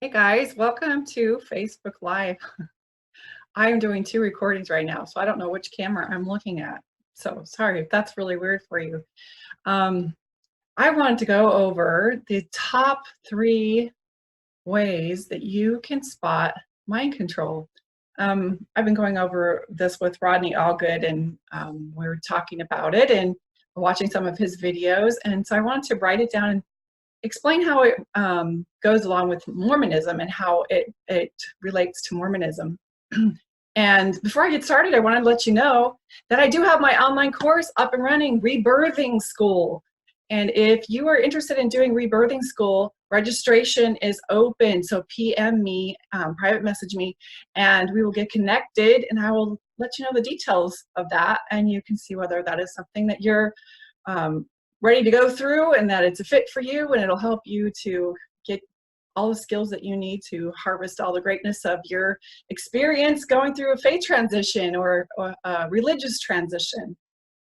Hey guys, welcome to Facebook Live. I am doing two recordings right now, so I don't know which camera I'm looking at. So sorry if that's really weird for you. Um, I wanted to go over the top 3 ways that you can spot mind control. I've been going over this with Rodney Allgood, and we were talking about it and watching some of his videos. And so I wanted to write it down and explain how it goes along with Mormonism and how it relates to Mormonism. And before I get started, I want to let you know that I do have my online course up and running, Rebirthing School. And if you are interested in doing Rebirthing School, registration is open. So PM me, private message me, and we will get connected, and I will let you know the details of that, and you can see whether that is something that you're ready to go through and that it's a fit for you, and it'll help you to get all the skills that you need to harvest all the greatness of your experience going through a faith transition or a religious transition.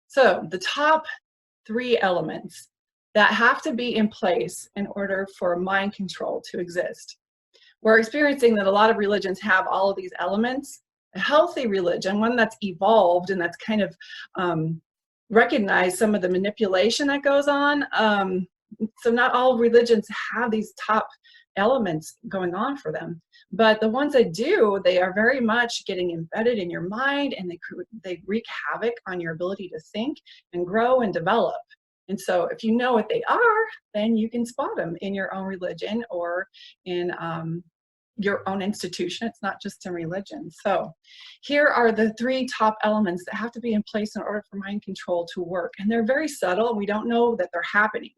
So the top 3 elements that have to be in place in order for mind control to exist. We're experiencing that a lot of religions have all of these elements. A healthy religion, one that's evolved and that's kind of recognize some of the manipulation that goes on. So not all religions have these top elements going on for them, but the ones that do, they are very much getting embedded in your mind, and they wreak havoc on your ability to think and grow and develop. And so if you know what they are, then you can spot them in your own religion or in your own institution. It's not just in religion. So here are the 3 top elements that have to be in place in order for mind control to work. And they're very subtle, and we don't know that they're happening.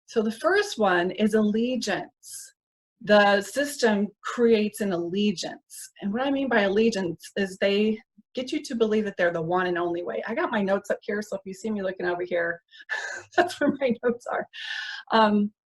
So the first one is allegiance. The system creates an allegiance. And what I mean by allegiance is they get you to believe that they're the one and only way. I got my notes up here, so if you see me looking over here, that's where my notes are.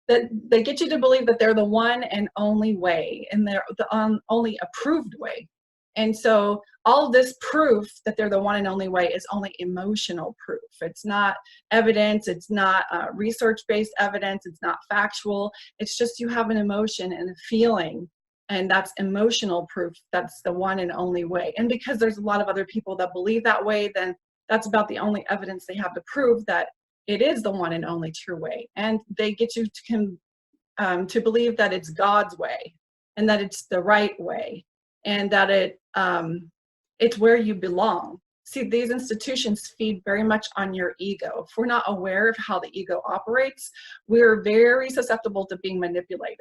That they get you to believe that they're the one and only way, and they're the only approved way. And so all this proof that they're the one and only way is only emotional proof. It's not evidence. It's not research-based evidence. It's not factual. It's just you have an emotion and a feeling, and that's emotional proof. That's the one and only way. And because there's a lot of other people that believe that way, then that's about the only evidence they have to prove that it is the one and only true way. And they get you to believe that it's God's way, and that it's the right way, and that it's where you belong. See, these institutions feed very much on your ego. If we're not aware of how the ego operates, we're very susceptible to being manipulated.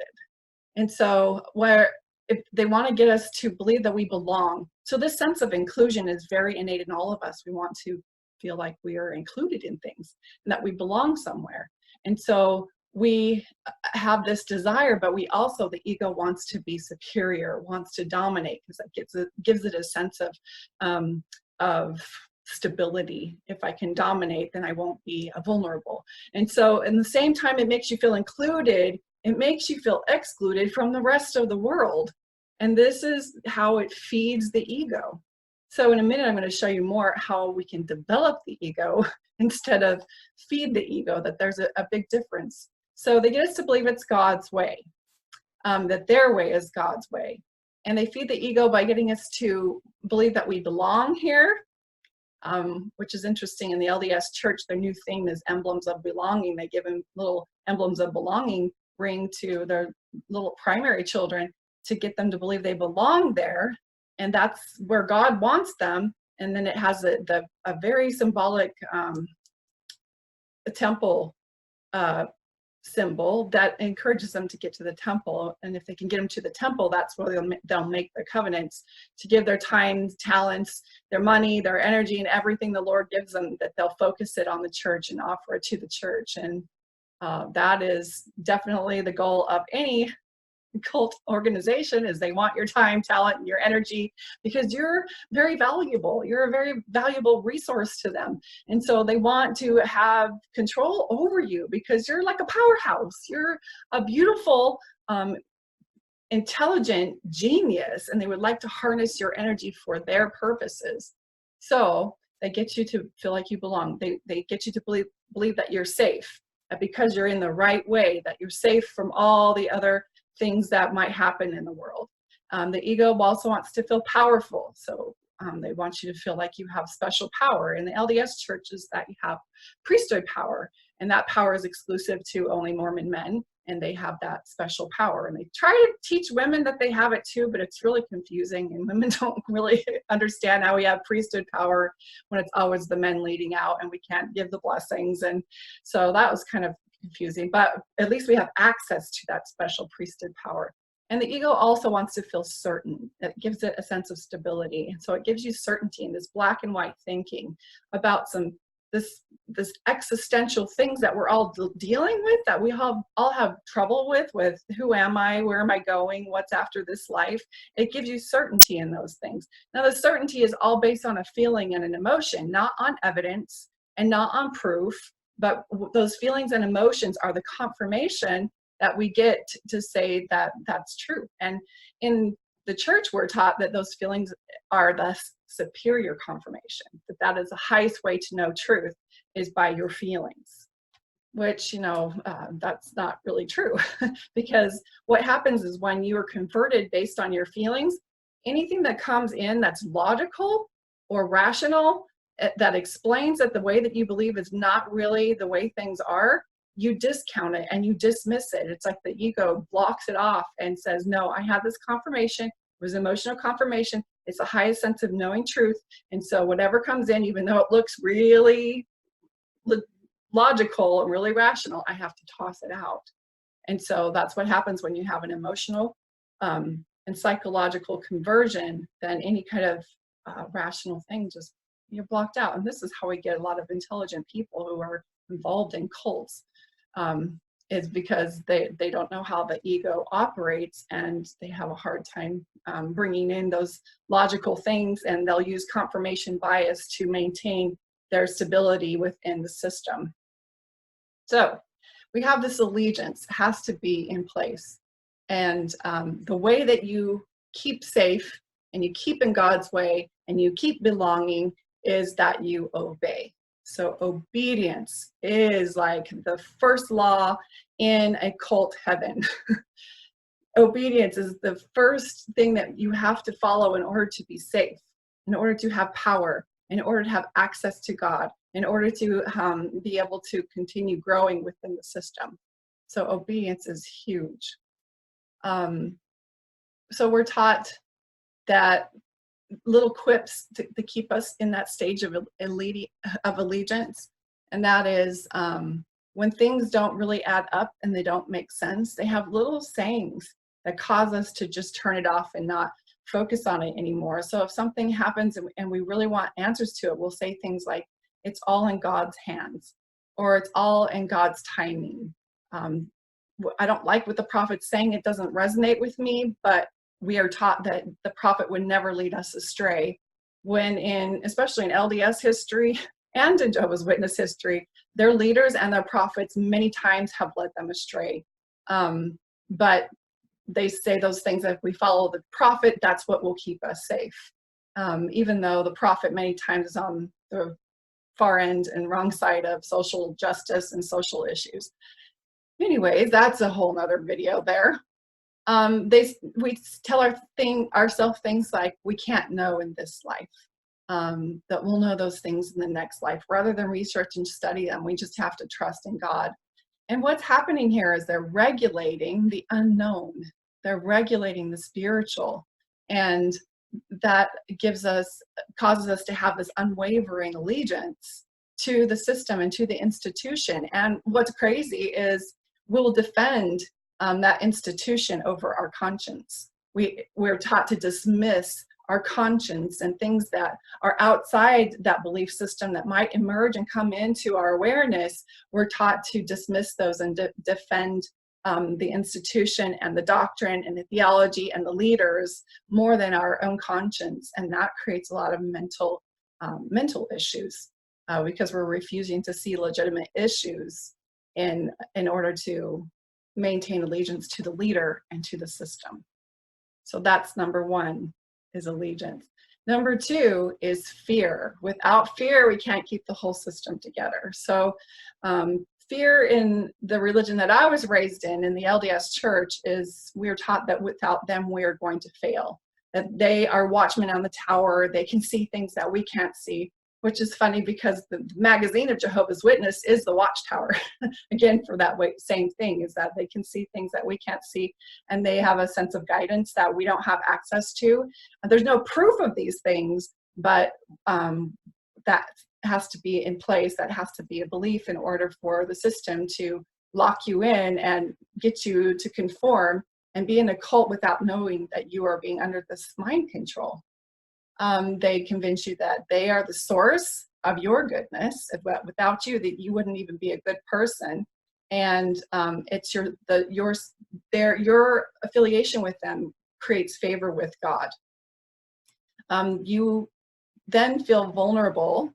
And so if they want to get us to believe that we belong. So this sense of inclusion is very innate in all of us. We want to feel like we are included in things and that we belong somewhere. And so we have this desire, but we also, the ego wants to be superior, wants to dominate, because that gives it a sense of stability. If I can dominate, then I won't be vulnerable. And so in the same time it makes you feel included, it makes you feel excluded from the rest of the world. And this is how it feeds the ego. So in a minute, I'm going to show you more how we can develop the ego instead of feed the ego, that there's a big difference. So they get us to believe it's God's way, that their way is God's way. And they feed the ego by getting us to believe that we belong here, which is interesting. In the LDS church, their new theme is emblems of belonging. They give them little emblems of belonging ring to their little primary children to get them to believe they belong there. And that's where God wants them. And then it has a very symbolic temple symbol that encourages them to get to the temple. And if they can get them to the temple, that's where they'll make their covenants to give their time, talents, their money, their energy, and everything the Lord gives them, that they'll focus it on the church and offer it to the church. And that is definitely the goal of any cult organization, is they want your time, talent, and your energy, because you're very valuable. You're a very valuable resource to them. And so they want to have control over you because you're like a powerhouse. You're a beautiful, intelligent genius, and they would like to harness your energy for their purposes. So they get you to feel like you belong. They get you to believe that you're safe, that because you're in the right way, that you're safe from all the other things that might happen in the world. The ego also wants to feel powerful. So they want you to feel like you have special power. In the LDS churches, that you have priesthood power, and that power is exclusive to only Mormon men, and they have that special power. And they try to teach women that they have it too, but it's really confusing, and women don't really understand how we have priesthood power when it's always the men leading out and we can't give the blessings. And so that was kind of confusing, but at least we have access to that special priesthood power. And the ego also wants to feel certain. It gives it a sense of stability. And so it gives you certainty in this black and white thinking about this existential things that we're all dealing with, that we all have trouble with who am I, where am I going, what's after this life. It gives you certainty in those things. Now the certainty is all based on a feeling and an emotion, not on evidence and not on proof, but those feelings and emotions are the confirmation that we get to say that that's true. And in the church, we're taught that those feelings are the superior confirmation, that is the highest way to know truth is by your feelings, which, that's not really true. Because what happens is when you are converted based on your feelings, anything that comes in that's logical or rational, that explains that the way that you believe is not really the way things are, you discount it and you dismiss it. It's like the ego blocks it off and says, no, I have this confirmation. It was emotional confirmation. It's the highest sense of knowing truth. And so whatever comes in, even though it looks really logical and really rational, I have to toss it out. And so that's what happens when you have an emotional and psychological conversion. Then any kind of rational thing, just you're blocked out. And this is how we get a lot of intelligent people who are involved in cults. Is because they don't know how the ego operates, and they have a hard time bringing in those logical things, and they'll use confirmation bias to maintain their stability within the system. So we have this allegiance has to be in place, and the way that you keep safe and you keep in God's way and you keep belonging is that you obey. So obedience is like the first law in a cult heaven. Obedience is the first thing that you have to follow in order to be safe, in order to have power, in order to have access to God, in order to be able to continue growing within the system. So obedience is huge. So we're taught that little quips to keep us in that stage of allegiance, and that is when things don't really add up and they don't make sense, they have little sayings that cause us to just turn it off and not focus on it anymore. So if something happens and we really want answers to it, we'll say things like, it's all in God's hands, or it's all in God's timing. I don't like what the prophet's saying, it doesn't resonate with me, but we are taught that the prophet would never lead us astray, when especially in LDS history and in Jehovah's Witness history, their leaders and their prophets many times have led them astray. But they say those things that if we follow the prophet, that's what will keep us safe. Even though the prophet many times is on the far end and wrong side of social justice and social issues. Anyways, that's a whole nother video there. We tell ourselves things like we can't know in this life, that we'll know those things in the next life. Rather than research and study them, we just have to trust in God. And what's happening here is they're regulating the unknown. They're regulating the spiritual. And that causes us to have this unwavering allegiance to the system and to the institution. And what's crazy is we'll defend that institution over our conscience. We're taught to dismiss our conscience and things that are outside that belief system that might emerge and come into our awareness. We're taught to dismiss those and defend the institution and the doctrine and the theology and the leaders more than our own conscience. And that creates a lot of mental issues because we're refusing to see legitimate issues in order to maintain allegiance to the leader and to the system. So that's number one, is allegiance. Number two is fear. Without fear, we can't keep the whole system together. So fear in the religion that I was raised in the LDS church, is we're taught that without them we are going to fail, that they are watchmen on the tower, they can see things that we can't see, which is funny because the magazine of Jehovah's Witness is the Watchtower. Again, for that way, same thing, is that they can see things that we can't see, and they have a sense of guidance that we don't have access to. There's no proof of these things, but that has to be in place. That has to be a belief in order for the system to lock you in and get you to conform and be in a cult without knowing that you are being under this mind control. They convince you that they are the source of your goodness, but without you, that you wouldn't even be a good person. And it's your affiliation with them creates favor with God. You then feel vulnerable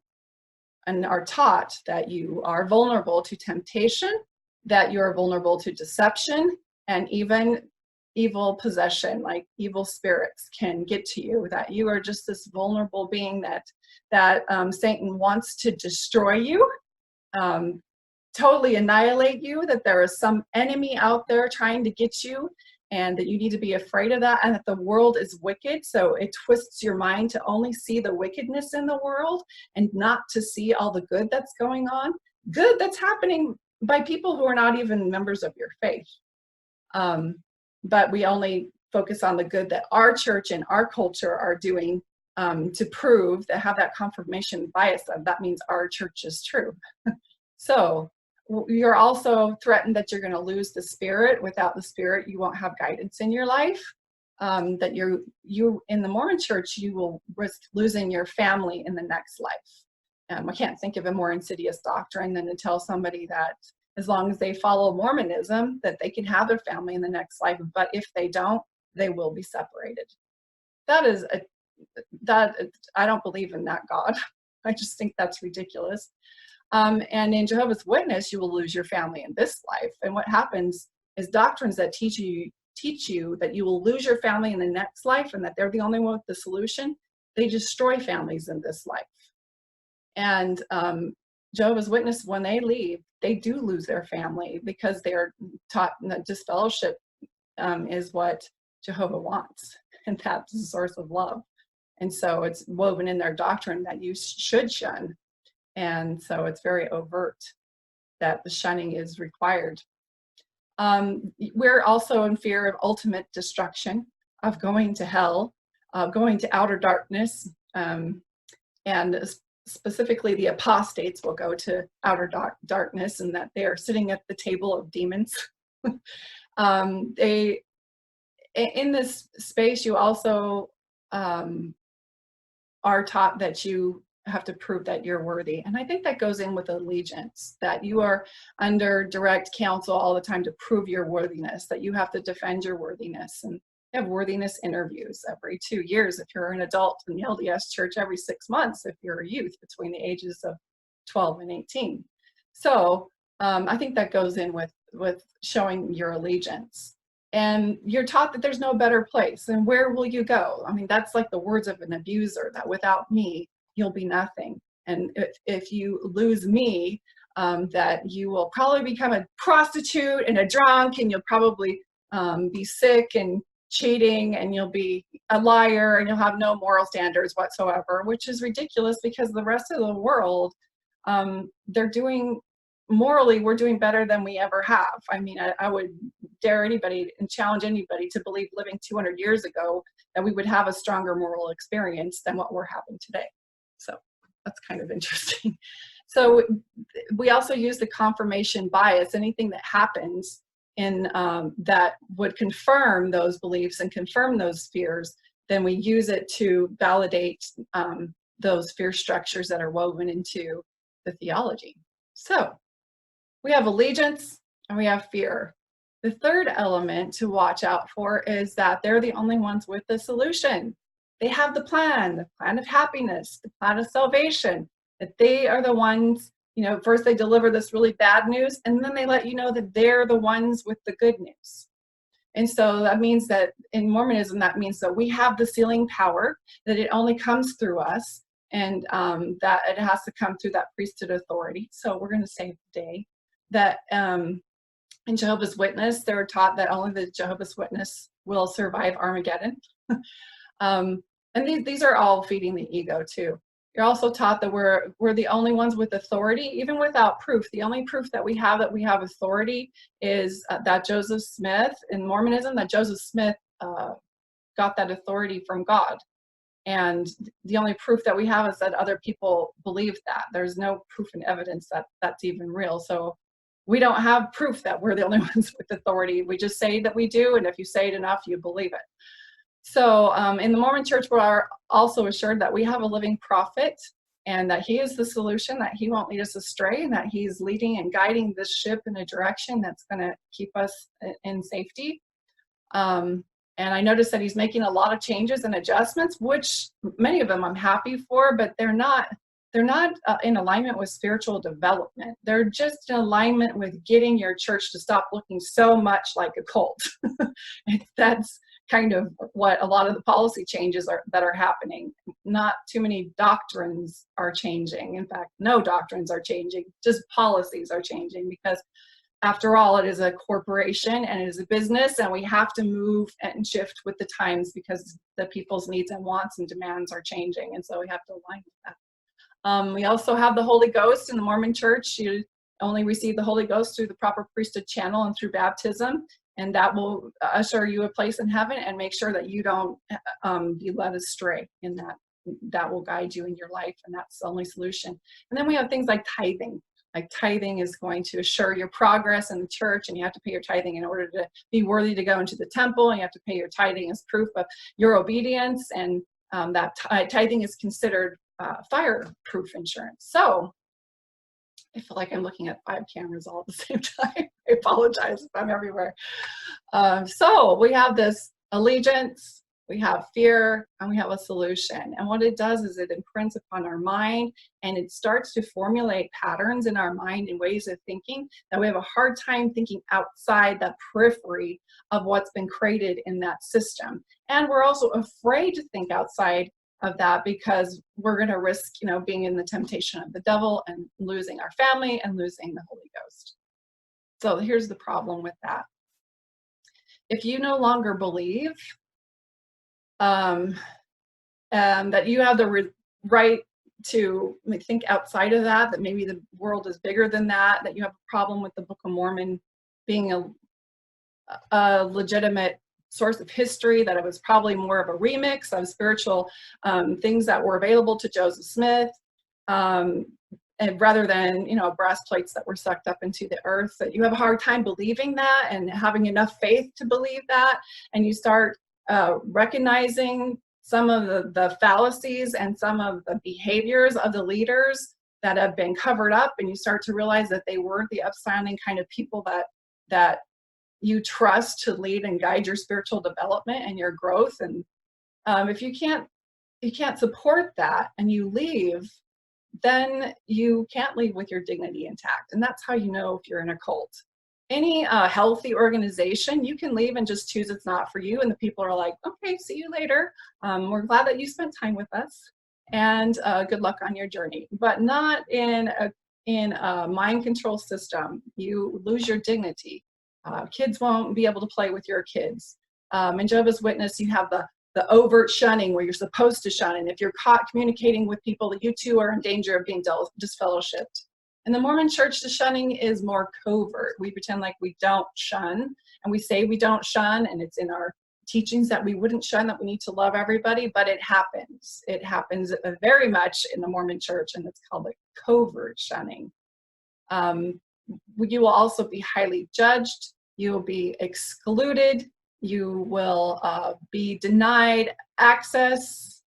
and are taught that you are vulnerable to temptation, that you are vulnerable to deception, and even evil possession, like evil spirits can get to you, that you are just this vulnerable being that Satan wants to destroy you, totally annihilate you, that there is some enemy out there trying to get you, and that you need to be afraid of that, and that the world is wicked, so it twists your mind to only see the wickedness in the world and not to see all the good that's going on, good that's happening by people who are not even members of your faith. But we only focus on the good that our church and our culture are doing to prove, that have that confirmation bias of that means our church is true. So you're also threatened that you're going to lose the Spirit. Without the Spirit, you won't have guidance in your life. That you in the Mormon church, you will risk losing your family in the next life. I can't think of a more insidious doctrine than to tell somebody that as long as they follow Mormonism, that they can have their family in the next life, but if they don't, they will be separated. I don't believe in that God. I just think that's ridiculous. And in Jehovah's Witness, you will lose your family in this life. And what happens is doctrines that teach you that you will lose your family in the next life and that they're the only one with the solution, they destroy families in this life. And Jehovah's Witness, when they leave, they do lose their family because they're taught that disfellowship is what Jehovah wants, and that's the source of love. And so it's woven in their doctrine that you should shun. And so it's very overt that the shunning is required. We're also in fear of ultimate destruction, of going to hell, going to outer darkness, and specifically the apostates will go to outer darkness, and that they are sitting at the table of demons. In this space, you also are taught that you have to prove that you're worthy. And I think that goes in with allegiance, that you are under direct counsel all the time to prove your worthiness, that you have to defend your worthiness. And you have worthiness interviews every 2 years if you're an adult, in the LDS church every 6 months if you're a youth between the ages of 12 and 18. So I think that goes in with showing your allegiance. And you're taught that there's no better place. And where will you go? I mean, that's like the words of an abuser, that without me, you'll be nothing. And if you lose me, that you will probably become a prostitute and a drunk, and you'll probably be sick and cheating, and you'll be a liar, and you'll have no moral standards whatsoever, which is ridiculous because the rest of the world, they're doing, morally, we're doing better than we ever have. I mean, I would dare anybody and challenge anybody to believe living 200 years ago that we would have a stronger moral experience than what we're having today. So that's kind of interesting. So we also use the confirmation bias. Anything that happens in that would confirm those beliefs and confirm those fears, then we use it to validate those fear structures that are woven into the theology. So we have allegiance and we have fear. The third element to watch out for is that they're the only ones with the solution. They have the plan of happiness, the plan of salvation, that they are the ones, first they deliver this really bad news, and then they let you know that they're the ones with the good news. And so that means that in Mormonism, that means that we have the sealing power, that it only comes through us, and that it has to come through that priesthood authority. So we're going to say today that in Jehovah's Witness, they're taught that only the Jehovah's Witness will survive Armageddon. And these are all feeding the ego too. You're also taught that we're the only ones with authority, even without proof. The only proof that we have authority is that Joseph Smith, in Mormonism, that Joseph Smith got that authority from God. And the only proof that we have is that other people believe that. There's no proof and evidence that that's even real. So we don't have proof that we're the only ones with authority. We just say that we do, and if you say it enough, you believe it. So in the Mormon Church, we are also assured that we have a living prophet, and that he is the solution, that he won't lead us astray, and that he's leading and guiding this ship in a direction that's going to keep us in safety. And I noticed that he's making a lot of changes and adjustments, which many of them I'm happy for, but they're not in alignment with spiritual development. They're just in alignment with getting your church to stop looking so much like a cult. That's kind of what a lot of the policy changes that are happening. Not too many doctrines are changing. In fact, no doctrines are changing, just policies are changing, because after all, it is a corporation and it is a business, and we have to move and shift with the times because the people's needs and wants and demands are changing, and so we have to align with that. We also have the Holy Ghost in the Mormon Church. You only receive the Holy Ghost through the proper priesthood channel and through baptism, and that will assure you a place in heaven and make sure that you don't be led astray in that. That will guide you in your life, and that's the only solution. And then we have things like tithing. Like tithing is going to assure your progress in the church, and you have to pay your tithing in order to be worthy to go into the temple, and you have to pay your tithing as proof of your obedience, and that tithing is considered fireproof insurance. So I feel like I'm looking at 5 cameras all at the same time. I apologize if I'm everywhere. So we have this allegiance, we have fear, and we have a solution. And what it does is it imprints upon our mind, and it starts to formulate patterns in our mind and ways of thinking that we have a hard time thinking outside the periphery of what's been created in that system. And we're also afraid to think outside of that because we're going to risk, being in the temptation of the devil and losing our family and losing the Holy Ghost. So here's the problem with that. If you no longer believe that you have the right to think outside of that maybe the world is bigger than that you have a problem with the Book of Mormon being a legitimate source of history, that it was probably more of a remix of spiritual things that were available to Joseph Smith, and rather than brass plates that were sucked up into the earth, that you have a hard time believing that and having enough faith to believe that, and you start recognizing some of the fallacies and some of the behaviors of the leaders that have been covered up, and you start to realize that they weren't the upstanding kind of people that you trust to lead and guide your spiritual development and your growth. And if you can't support that and you leave, then you can't leave with your dignity intact. And that's how you know if you're in a cult. Any healthy organization, you can leave and just choose it's not for you, and the people are like, okay, see you later. We're glad that you spent time with us, and good luck on your journey. But not in a mind control system. You lose your dignity. Kids won't be able to play with your kids. In Jehovah's Witness, you have the overt shunning where you're supposed to shun, and if you're caught communicating with people, you too are in danger of being disfellowshipped. In the Mormon Church, the shunning is more covert. We pretend like we don't shun, and we say we don't shun, and it's in our teachings that we wouldn't shun, that we need to love everybody, but it happens. It happens very much in the Mormon Church, and it's called a covert shunning. You will also be highly judged. You will be excluded. You will be denied access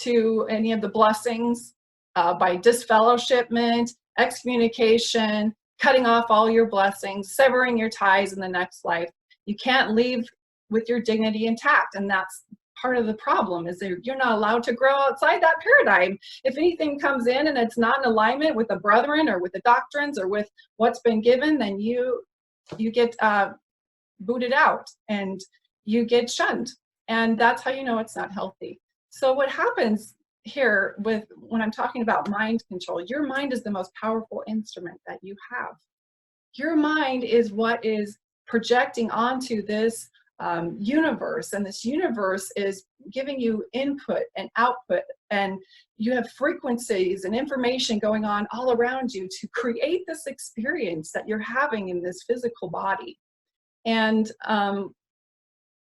to any of the blessings by disfellowshipment, excommunication, cutting off all your blessings, severing your ties in the next life. You can't leave with your dignity intact, and that's part of the problem, is that you're not allowed to grow outside that paradigm. If anything comes in and it's not in alignment with the brethren or with the doctrines or with what's been given, then you get booted out and you get shunned, and that's how you know it's not healthy. So what happens here when I'm talking about mind control, your mind is the most powerful instrument that you have. Your mind is what is projecting onto this universe, and this universe is giving you input and output, and you have frequencies and information going on all around you to create this experience that you're having in this physical body. And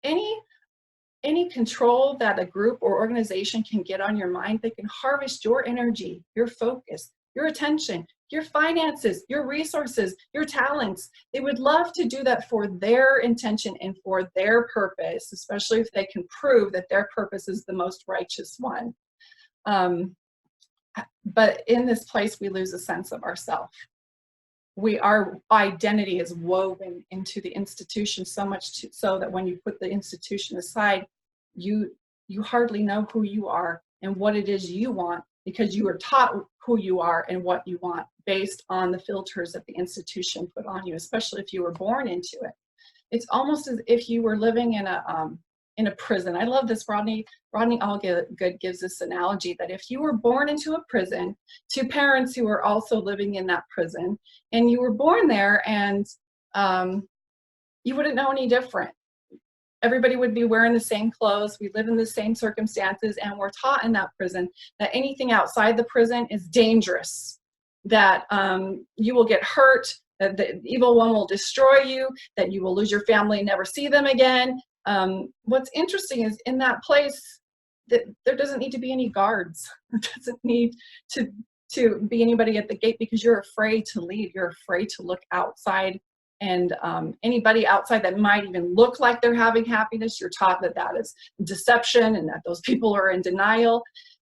any control that a group or organization can get on your mind, they can harvest your energy, your focus, your attention, your finances, your resources, your talents. They would love to do that for their intention and for their purpose, especially if they can prove that their purpose is the most righteous one. But in this place, we lose a sense of ourself. Our identity is woven into the institution so much so that when you put the institution aside, you hardly know who you are and what it is you want, because you were taught who you are and what you want based on the filters that the institution put on you, especially if you were born into it. It's almost as if you were living in a prison. I love this. Rodney Allgood gives this analogy that if you were born into a prison to parents who were also living in that prison, and you were born there, and you wouldn't know any different. Everybody would be wearing the same clothes. We live in the same circumstances, and we're taught in that prison that anything outside the prison is dangerous, that you will get hurt, that the evil one will destroy you, that you will lose your family and never see them again. What's interesting is in that place that there doesn't need to be any guards. There doesn't need to be anybody at the gate, because you're afraid to leave. You're afraid to look outside, and anybody outside that might even look like they're having happiness, you're taught that that is deception and that those people are in denial.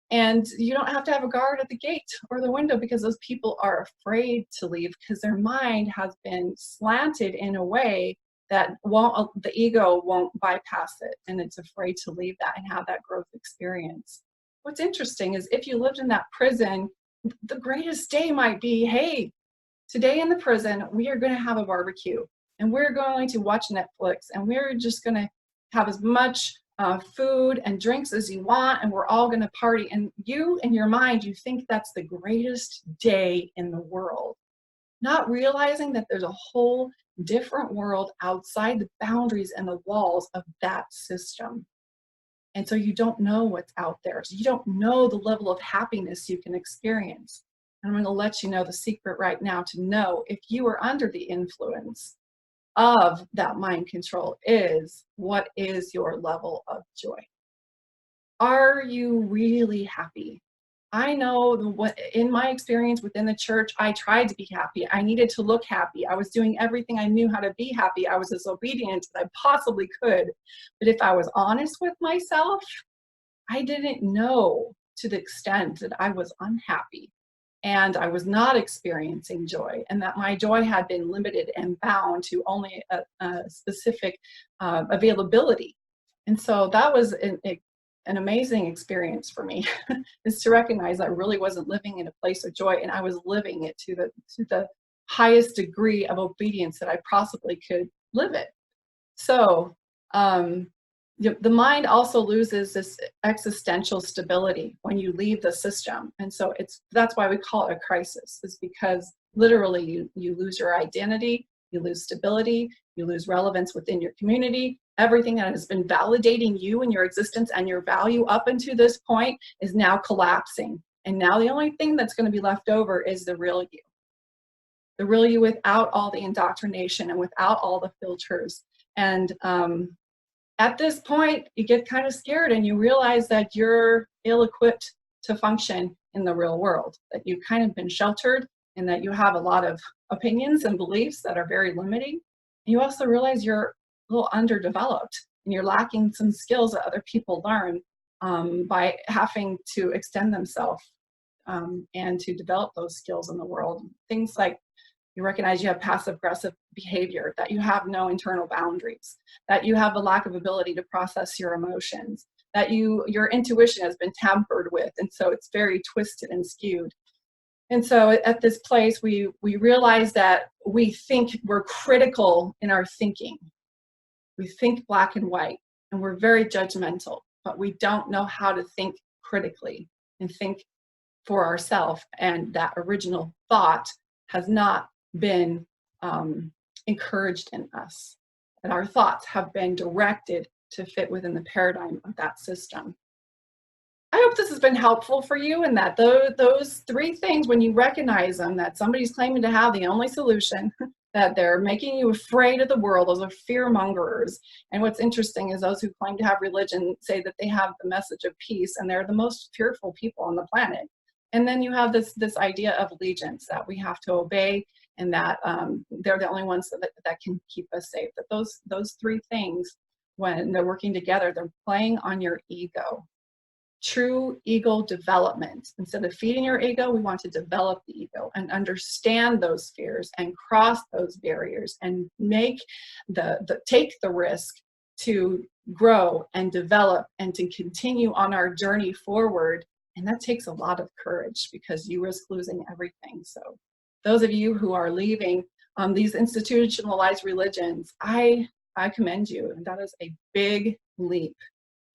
And you don't have to have a guard at the gate or the window, because those people are afraid to leave, because their mind has been slanted in a way that the ego won't bypass it, and it's afraid to leave that and have that growth experience. What's interesting is if you lived in that prison, the greatest day might be, hey, today in the prison, we are going to have a barbecue, and we're going to watch Netflix, and we're just going to have as much food and drinks as you want, and we're all going to party. And you, in your mind, you think that's the greatest day in the world, not realizing that there's a whole different world outside the boundaries and the walls of that system. And so you don't know what's out there. So you don't know the level of happiness you can experience. I'm going to let you know the secret right now to know if you are under the influence of that mind control is, what is your level of joy? Are you really happy? I know in my experience within the church, I tried to be happy. I needed to look happy. I was doing everything I knew how to be happy. I was as obedient as I possibly could. But if I was honest with myself, I didn't know to the extent that I was unhappy and I was not experiencing joy, and that my joy had been limited and bound to only a specific availability. And so that was an amazing experience for me, is to recognize I really wasn't living in a place of joy, and I was living it to the highest degree of obedience that I possibly could live it. So the mind also loses this existential stability when you leave the system. And so that's why we call it a crisis, is because literally you lose your identity, you lose stability, you lose relevance within your community. Everything that has been validating you and your existence and your value up until this point is now collapsing. And now the only thing that's going to be left over is the real you. The real you without all the indoctrination and without all the filters. And at this point, you get kind of scared and you realize that you're ill-equipped to function in the real world, that you've kind of been sheltered, and that you have a lot of opinions and beliefs that are very limiting. And you also realize you're a little underdeveloped and you're lacking some skills that other people learn by having to extend themselves and to develop those skills in the world. Things like you recognize you have passive-aggressive behavior, that you have no internal boundaries, that you have a lack of ability to process your emotions, that your intuition has been tampered with, and so it's very twisted and skewed. And so at this place, we realize that we think we're critical in our thinking. We think black and white, and we're very judgmental, but we don't know how to think critically and think for ourselves. And that original thought has not been encouraged in us, and our thoughts have been directed to fit within the paradigm of that system. I hope this has been helpful for you, and that those three things, when you recognize them, that somebody's claiming to have the only solution, that they're making you afraid of the world, those are fear mongers. And what's interesting is those who claim to have religion say that they have the message of peace, and they're the most fearful people on the planet. And then you have this idea of allegiance, that we have to obey, and that they're the only ones that can keep us safe. That those three things, when they're working together, they're playing on your ego. True ego development. Instead of feeding your ego, we want to develop the ego and understand those fears and cross those barriers and make take the risk to grow and develop and to continue on our journey forward. And that takes a lot of courage, because you risk losing everything. So those of you who are leaving these institutionalized religions, I commend you. And that is a big leap.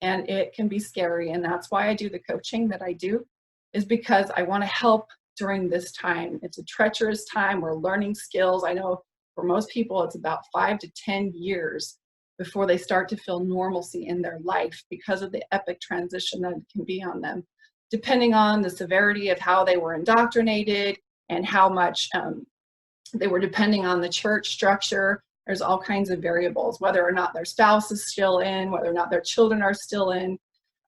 And it can be scary. And that's why I do the coaching that I do, is because I want to help during this time. It's a treacherous time. We're learning skills. I know for most people, it's about 5 to 10 years before they start to feel normalcy in their life, because of the epic transition that can be on them, depending on the severity of how they were indoctrinated and how much they were depending on the church structure. There's all kinds of variables, whether or not their spouse is still in, whether or not their children are still in.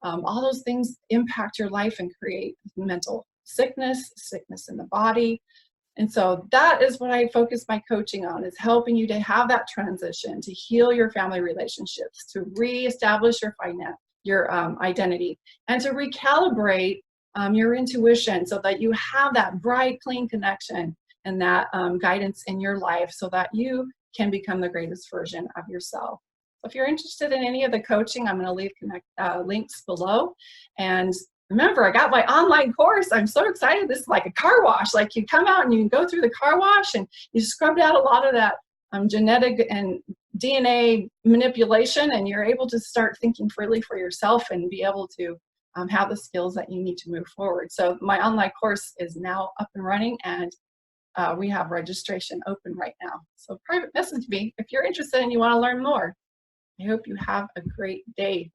All those things impact your life and create mental sickness in the body. And so that is what I focus my coaching on, is helping you to have that transition, to heal your family relationships, to reestablish your identity, and to recalibrate your intuition, so that you have that bright, clean connection and that guidance in your life, so that you can become the greatest version of yourself. So if you're interested in any of the coaching, I'm going to leave links below. And remember, I got my online course. I'm so excited. This is like a car wash. Like, you come out and you can go through the car wash and you scrubbed out a lot of that genetic and DNA manipulation, and you're able to start thinking freely for yourself and be able to have the skills that you need to move forward. So my online course is now up and running, and we have registration open right now. So private message me if you're interested and you want to learn more. I hope you have a great day.